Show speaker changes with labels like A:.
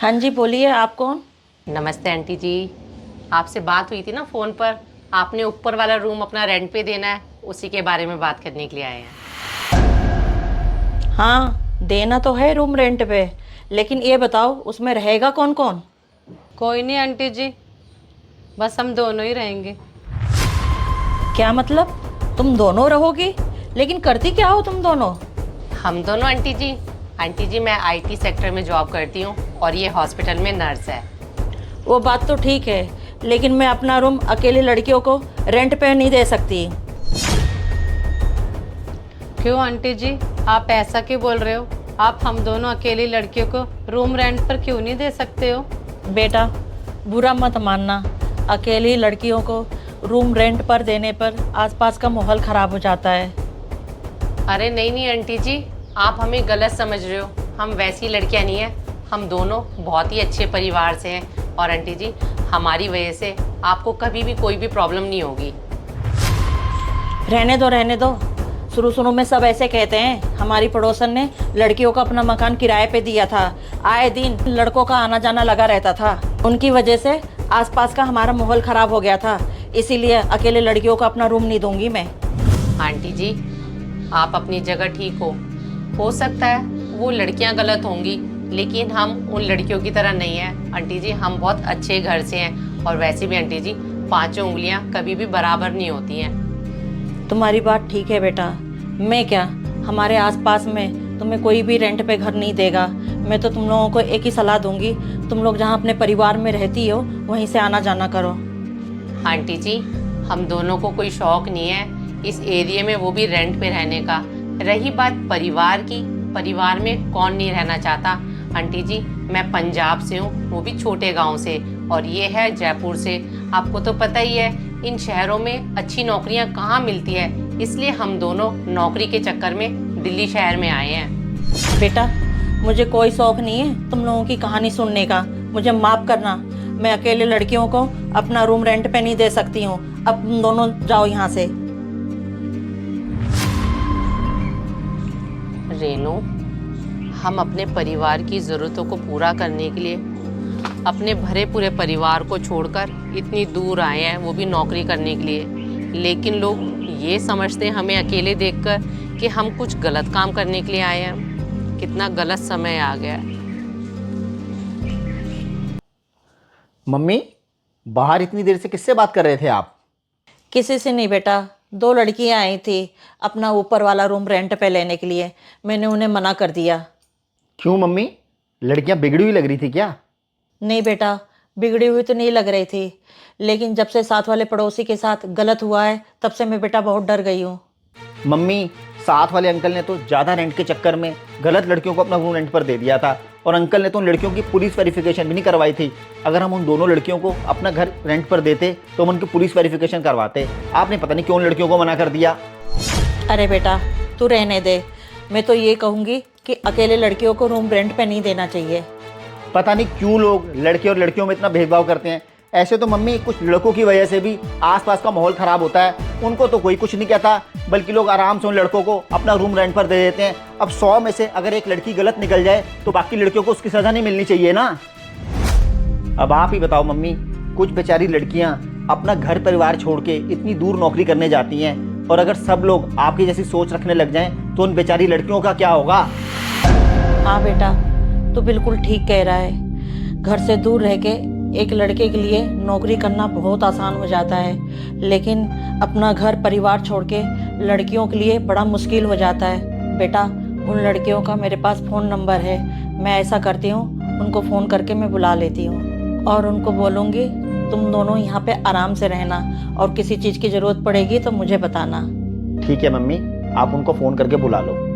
A: हाँ जी, बोलिए, आप कौन?
B: नमस्ते आंटी जी। आपसे बात हुई थी ना फ़ोन पर। आपने ऊपर वाला रूम अपना रेंट पे देना है, उसी के बारे में बात करने के लिए आए हैं।
A: हाँ, देना तो है रूम रेंट पे, लेकिन ये बताओ उसमें रहेगा कौन कौन?
C: कोई नहीं आंटी जी, बस हम दोनों ही रहेंगे।
A: क्या मतलब? तुम दोनों रहोगी? लेकिन करती क्या हो तुम दोनों?
B: हम दोनों आंटी जी मैं आईटी सेक्टर में जॉब करती हूँ और ये हॉस्पिटल में नर्स है।
A: वो बात तो ठीक है, लेकिन मैं अपना रूम अकेली लड़कियों को रेंट पे नहीं दे सकती।
C: क्यों आंटी जी, आप ऐसा क्यों बोल रहे हो? आप हम दोनों अकेली लड़कियों को रूम रेंट पर क्यों नहीं दे सकते हो?
A: बेटा, बुरा मत मानना, अकेली लड़कियों को रूम रेंट पर देने पर आसपास का माहौल ख़राब हो जाता है।
B: अरे नहीं नहीं आंटी जी, आप हमें गलत समझ रहे हो। हम वैसी लड़कियाँ नहीं हैं। हम दोनों बहुत ही अच्छे परिवार से हैं और आंटी जी हमारी वजह से आपको कभी भी कोई भी प्रॉब्लम नहीं होगी।
A: रहने दो रहने दो, शुरू शुरू में सब ऐसे कहते हैं। हमारी पड़ोसन ने लड़कियों को अपना मकान किराए पे दिया था, आए दिन लड़कों का आना जाना लगा रहता था। उनकी वजह से आसपास का हमारा माहौल ख़राब हो गया था, इसीलिए अकेले लड़कियों को अपना रूम नहीं दूंगी मैं।
B: आंटी जी आप अपनी जगह ठीक हो सकता है वो लड़कियां गलत होंगी, लेकिन हम उन लड़कियों की तरह नहीं हैं। आंटी जी हम बहुत अच्छे घर से हैं और वैसे भी आंटी जी पांचों उंगलियां कभी भी बराबर नहीं होती हैं।
A: तुम्हारी बात ठीक है बेटा, मैं क्या, हमारे आसपास में तुम्हें कोई भी रेंट पे घर नहीं देगा। मैं तो तुम लोगों को एक ही सलाह दूंगी, तुम लोग जहाँ अपने परिवार में रहती हो वहीं से आना जाना करो।
B: आंटी जी हम दोनों को कोई शौक नहीं है इस एरिया में, वो भी रेंट पे रहने का। रही बात परिवार की, परिवार में कौन नहीं रहना चाहता। आंटी जी मैं पंजाब से हूँ, वो भी छोटे गांव से, और ये है जयपुर से। आपको तो पता ही है इन शहरों में अच्छी नौकरियां कहाँ मिलती है, इसलिए हम दोनों नौकरी के चक्कर में दिल्ली शहर में आए हैं।
A: बेटा, मुझे कोई शौक नहीं है तुम लोगों की कहानी सुनने का, मुझे माफ़ करना। मैं अकेले लड़कियों को अपना रूम रेंट पे नहीं दे सकती हूँ। अब तुम दोनों जाओ यहाँ से।
B: रेनू, हम अपने परिवार की ज़रूरतों को पूरा करने के लिए अपने भरे पूरे परिवार को छोड़कर इतनी दूर आए हैं, वो भी नौकरी करने के लिए। लेकिन लोग ये समझते हैं हमें अकेले देखकर कि हम कुछ गलत काम करने के लिए आए हैं। कितना गलत समय आ गया है।
D: मम्मी, बाहर इतनी देर से किससे बात कर रहे थे आप?
A: किसी से नहीं बेटा, दो लड़कियां आई थी अपना ऊपर वाला रूम रेंट पे लेने के लिए, मैंने उन्हें मना कर दिया।
D: क्यों मम्मी, लड़कियां बिगड़ी हुई लग रही थी क्या?
A: नहीं बेटा, बिगड़ी हुई तो नहीं लग रही थी, लेकिन जब से साथ वाले पड़ोसी के साथ गलत हुआ है तब से मैं बेटा बहुत डर गई हूँ।
D: मम्मी, साथ वाले अंकल ने तो ज़्यादा रेंट के चक्कर में गलत लड़कियों को अपना रूम रेंट पर दे दिया था, और अंकल ने तो उन लड़कियों की पुलिस वेरिफिकेशन भी नहीं करवाई थी। अगर हम उन दोनों लड़कियों को अपना घर रेंट पर देते तो हम उनकी पुलिस वेरिफिकेशन करवाते। आपने पता नहीं क्यों उन लड़कियों को मना कर दिया।
A: अरे बेटा, तू रहने दे। मैं तो ये कहूँगी कि अकेले लड़कियों को रूम रेंट पे नहीं देना चाहिए।
D: पता नहीं क्यों लोग लड़के और लड़कियों में इतना भेदभाव करते हैं। ऐसे तो मम्मी कुछ लड़कों की वजह से भी आसपास का माहौल ख़राब होता है, उनको तो कोई कुछ नहीं कहता, बल्कि लोग आराम से उन लड़कों को अपना रूम रेंट पर दे देते हैं। अब 100 में से अगर एक लड़की गलत निकल जाए तो बाकी लड़कियों को उसकी सज़ा नहीं मिलनी चाहिए ना। अब आप ही बताओ मम्मी, कुछ बेचारी लड़कियां अपना घर परिवार छोड़ के इतनी दूर नौकरी करने जाती हैं, और अगर सब लोग आपकी जैसी सोच रखने लग जाएं तो उन बेचारी लड़कियों का क्या होगा?
A: हाँ बेटा, तू बिल्कुल ठीक कह रहा है। घर से दूर रह के एक लड़के के लिए नौकरी करना बहुत आसान हो जाता है, लेकिन अपना घर परिवार छोड़ के लड़कियों के लिए बड़ा मुश्किल हो जाता है। बेटा, उन लड़कियों का मेरे पास फ़ोन नंबर है, मैं ऐसा करती हूँ, उनको फ़ोन करके मैं बुला लेती हूँ और उनको बोलूँगी तुम दोनों यहाँ पे आराम से रहना, और किसी चीज़ की ज़रूरत पड़ेगी तो मुझे बताना।
D: ठीक है मम्मी, आप उनको फ़ोन करके बुला लो।